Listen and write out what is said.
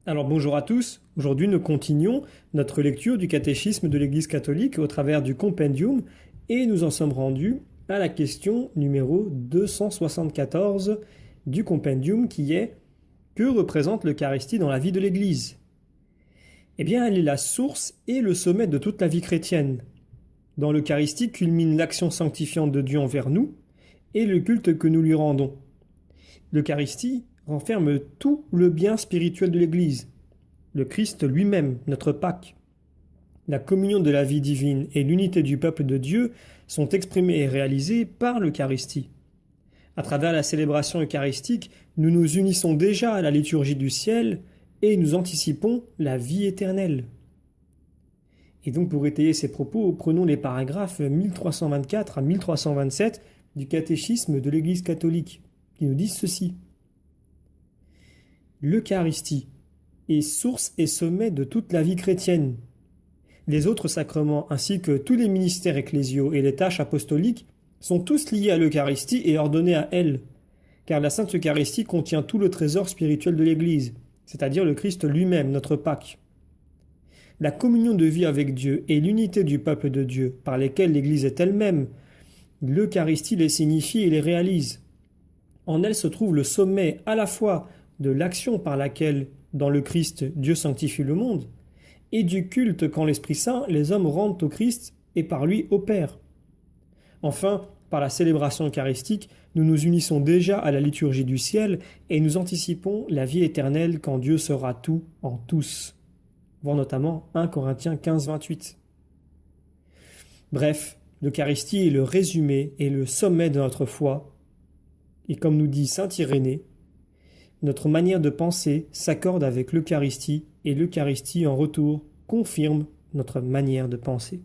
Alors bonjour à tous, aujourd'hui nous continuons notre lecture du catéchisme de l'Église catholique au travers du compendium et nous en sommes rendus à la question numéro 274 du compendium qui est « Que représente l'Eucharistie dans la vie de l'Église ?» Eh bien elle est la source et le sommet de toute la vie chrétienne. Dans l'Eucharistie culmine l'action sanctifiante de Dieu envers nous et le culte que nous lui rendons. L'Eucharistie renferme tout le bien spirituel de l'Église, le Christ lui-même, notre Pâque. La communion de la vie divine et l'unité du peuple de Dieu sont exprimées et réalisées par l'Eucharistie. À travers la célébration eucharistique, nous nous unissons déjà à la liturgie du ciel et nous anticipons la vie éternelle. Et donc pour étayer ces propos, prenons les paragraphes 1324 à 1327 du catéchisme de l'Église catholique, qui nous disent ceci. L'Eucharistie est source et sommet de toute la vie chrétienne. Les autres sacrements ainsi que tous les ministères ecclésiaux et les tâches apostoliques sont tous liés à l'Eucharistie et ordonnés à elle, car la Sainte Eucharistie contient tout le trésor spirituel de l'Église, c'est-à-dire le Christ lui-même, notre Pâque. La communion de vie avec Dieu et l'unité du peuple de Dieu, par lesquelles l'Église est elle-même, l'Eucharistie les signifie et les réalise. En elle se trouve le sommet à la fois de l'action par laquelle, dans le Christ, Dieu sanctifie le monde, et du culte qu'en l'Esprit Saint, les hommes rendent au Christ et par lui au Père. Enfin, par la célébration eucharistique, nous nous unissons déjà à la liturgie du ciel et nous anticipons la vie éternelle quand Dieu sera tout en tous. Voir notamment 1 Corinthiens 15, 28. Bref, l'Eucharistie est le résumé et le sommet de notre foi. Et comme nous dit saint Irénée, notre manière de penser s'accorde avec l'Eucharistie et l'Eucharistie en retour confirme notre manière de penser.